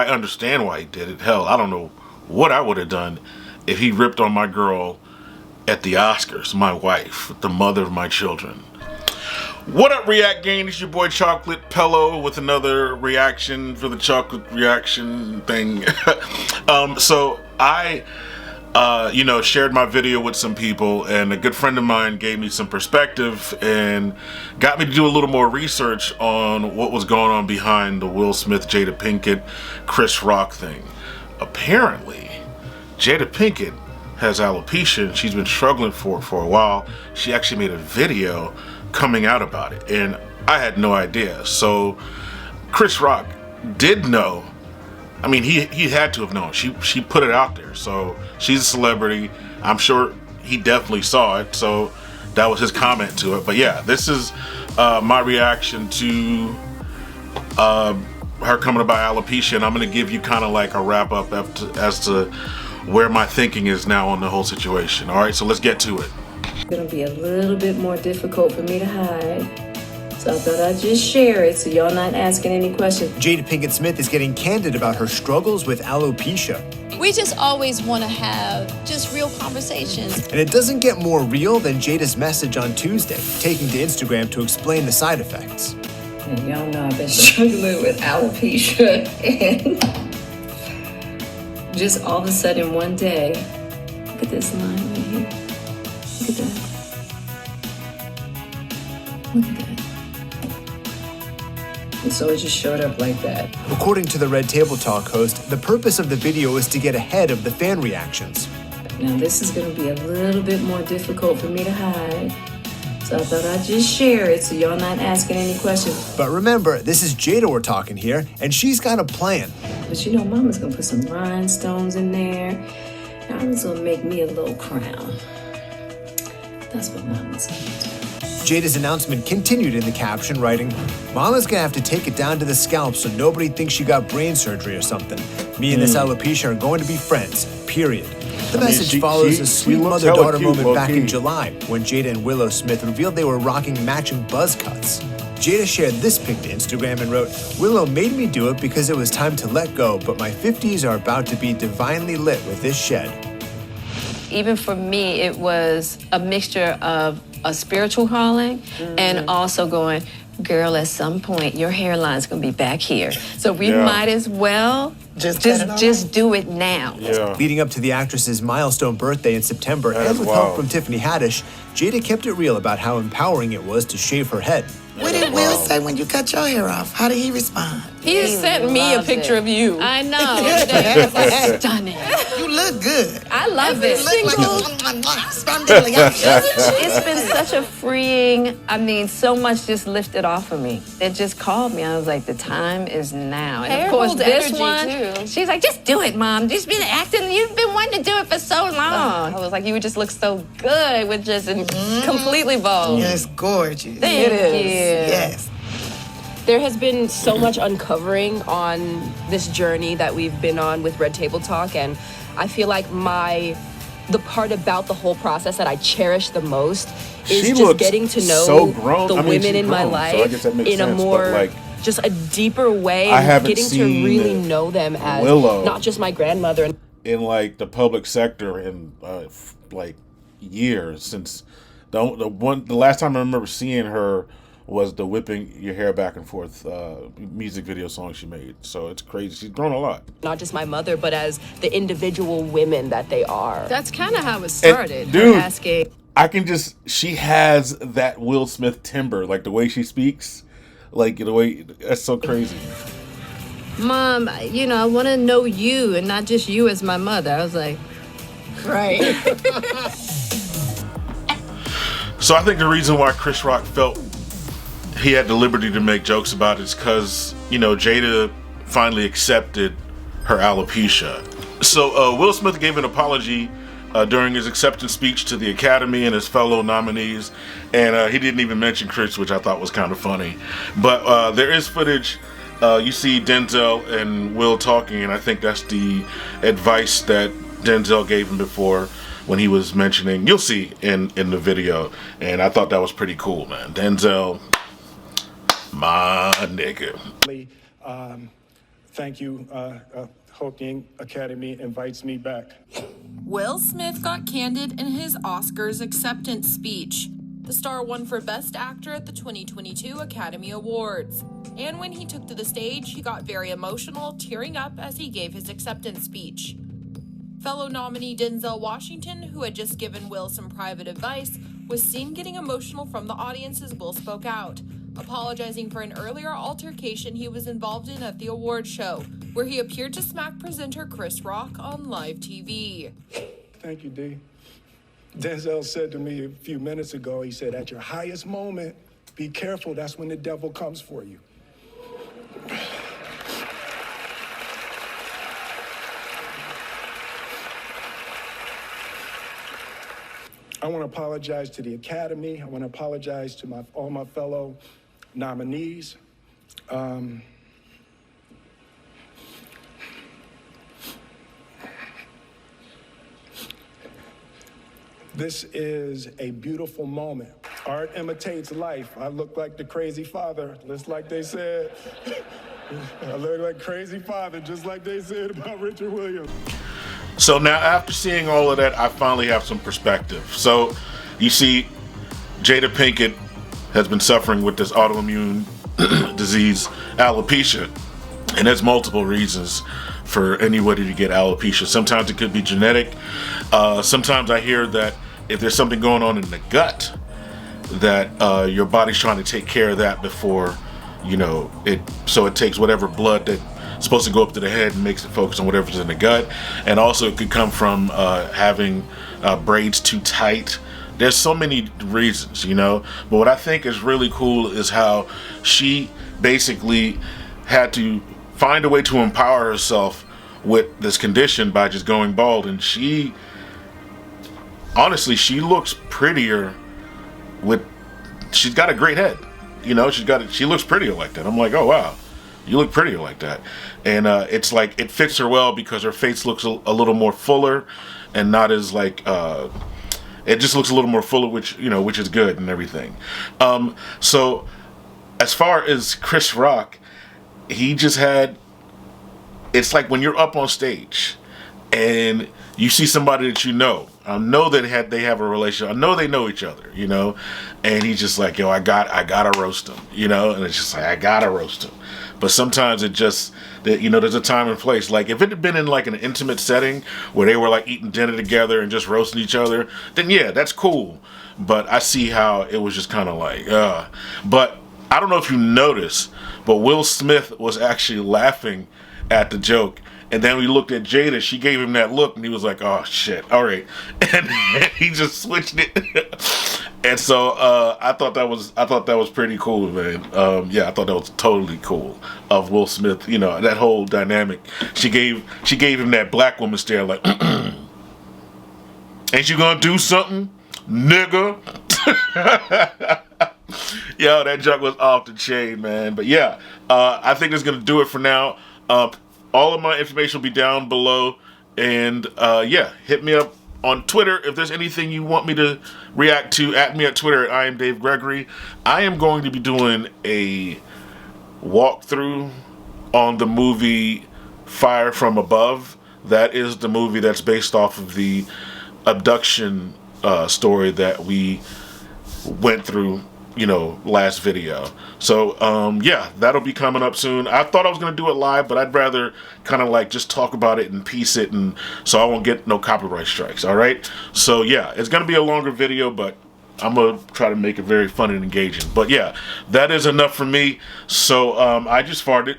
I understand why he did it. Hell, I don't know what I would have done if he ripped on my girl at the Oscars, my wife, the mother of my children. What up, React Gang? It's your boy Chocolate Pello with another reaction for the chocolate reaction thing. So I shared my video with some people, and a good friend of mine gave me some perspective and got me to do a little more research on what was going on behind the Will Smith, Jada Pinkett, Chris Rock thing. Apparently, Jada Pinkett has alopecia, and she's been struggling for a while. She actually made a video coming out about it, and I had no idea. So Chris Rock did know. I mean, he had to have known. She put it out there, so she's a celebrity. I'm sure he definitely saw it, so that was his comment to it. But yeah, this is my reaction to her coming about alopecia, and I'm going to give you kind of like a wrap up as to where my thinking is now on the whole situation. All right, so let's get to it. It's going to be a little bit more difficult for me to hide. So I thought I'd just share it so y'all not asking any questions. Jada Pinkett Smith is getting candid about her struggles with alopecia. We just always want to have just real conversations. And it doesn't get more real than Jada's message on Tuesday, taking to Instagram to explain the side effects. And y'all know I've been struggling with alopecia, and just all of a sudden one day, look at this line right here. Look at that. Look at that. And so it just showed up like that. According to the Red Table Talk host, the purpose of the video is to get ahead of the fan reactions. Now this is going to be a little bit more difficult for me to hide. So I thought I'd just share it so y'all not asking any questions. But remember, this is Jada we're talking here, and she's got a plan. But you know, Mama's going to put some rhinestones in there. And Mama's going to make me a little crown. That's what Mama's going to do. Jada's announcement continued in the caption, writing, "Mama's gonna have to take it down to the scalp so nobody thinks she got brain surgery or something. Me and this alopecia are going to be friends, period." The message follows a sweet mother-daughter moment back in July when Jada and Willow Smith revealed they were rocking matching buzz cuts. Jada shared this pic to Instagram and wrote, "Willow made me do it because it was time to let go, but my 50s are about to be divinely lit with this shed." Even for me, it was a mixture of a spiritual calling and also going, girl, at some point your hairline's gonna be back here. So we might as well just do it now. Yeah. Leading up to the actress's milestone birthday in September, and with help from Tiffany Haddish, Jada kept it real about how empowering it was to shave her head. What did Will say when you cut your hair off? How did he respond? He sent me a picture of you. I know. It was stunning. You look good. I love it. You look It's been such a freeing, so much just lifted off of me. It just called me. I was like, the time is now. And of course, this one, she's like, just do it, Mom. Just been acting. You've been wanting to do it for so long. I was like, you would just look so good with just completely bald. Yes, gorgeous. Thank you. Yes. There has been so much uncovering on this journey that we've been on with Red Table Talk, and I feel like the part about the whole process that I cherish the most is just getting to know the women in my life in a more just a deeper way, and getting to really know them as Willow not just my grandmother. In like the public sector in like years, since the last time I remember seeing her was the whipping your hair back and forth music video song she made. So it's crazy. She's grown a lot. Not just my mother, but as the individual women that they are. That's kind of how it started. And, dude, asking. she has that Will Smith timbre, like the way she speaks, like the way, that's so crazy. Mom, I want to know you and not just you as my mother. I was like, right. So I think the reason why Chris Rock felt he had the liberty to make jokes about it is because, Jada finally accepted her alopecia. So Will Smith gave an apology during his acceptance speech to the Academy and his fellow nominees, and he didn't even mention Chris, which I thought was kind of funny. But there is footage. You see Denzel and Will talking, and I think that's the advice that Denzel gave him before when he was mentioning, you'll see in the video, and I thought that was pretty cool, man. Denzel, my nigga. thank you. Hope the Academy invites me back. Will Smith got candid in his Oscars acceptance speech. The star won for Best Actor at the 2022 Academy Awards. And when he took to the stage, he got very emotional, tearing up as he gave his acceptance speech. Fellow nominee Denzel Washington, who had just given Will some private advice, was seen getting emotional from the audience as Will spoke out, apologizing for an earlier altercation he was involved in at the award show, where he appeared to smack presenter Chris Rock on live TV. Thank you, D. Denzel said to me a few minutes ago, he said, at your highest moment, be careful, that's when the devil comes for you. I want to apologize to the Academy. I want to apologize to all my fellow nominees. This is a beautiful moment. Art imitates life. I look like the crazy father, just like they said. I look like crazy father, just like they said about Richard Williams. So now, after seeing all of that, I finally have some perspective. So, you see, Jada Pinkett has been suffering with this autoimmune disease, alopecia, and there's multiple reasons for anybody to get alopecia. Sometimes it could be genetic. Sometimes I hear that if there's something going on in the gut, that your body's trying to take care of that before, so it takes whatever blood that's supposed to go up to the head and makes it focus on whatever's in the gut. And also it could come from having braids too tight. There's so many reasons, but what I think is really cool is how she basically had to find a way to empower herself with this condition by just going bald. And she looks prettier she's got a great head. She looks prettier like that. I'm like, oh wow, you look prettier like that. And it's like it fits her well because her face looks a little more fuller and not as like it just looks a little more fuller, which is good and everything. So as far as Chris Rock, he just had, it's like when you're up on stage and you see somebody that I know that they have a relationship, I know they know each other, and he's just like, yo, I gotta roast him, and it's just like, I gotta roast him. But sometimes it just, there's a time and place. Like if it had been in like an intimate setting where they were like eating dinner together and just roasting each other, then yeah, that's cool. But I see how it was just kind of like, But I don't know if you noticed, but Will Smith was actually laughing at the joke. And then we looked at Jada, she gave him that look and he was like, oh shit, all right. And he just switched it. And so I thought that was pretty cool, man. I thought that was totally cool of Will Smith, that whole dynamic. She gave him that black woman stare like, ain't you gonna do something, nigga? Yo, that joke was off the chain, man. But yeah, I think it's gonna do it for now. All of my information will be down below. And hit me up on Twitter if there's anything you want me to react to. At me at Twitter at I am Dave Gregory. I am going to be doing a walkthrough on the movie Fire from Above. That is the movie that's based off of the abduction story that we went through last video. So that'll be coming up soon. I thought I was gonna do it live, but I'd rather kind of like just talk about it and piece it, and so I won't get no copyright strikes. All right, so yeah, it's gonna be a longer video, but I'm gonna try to make it very fun and engaging. But yeah, that is enough for me. So I just farted,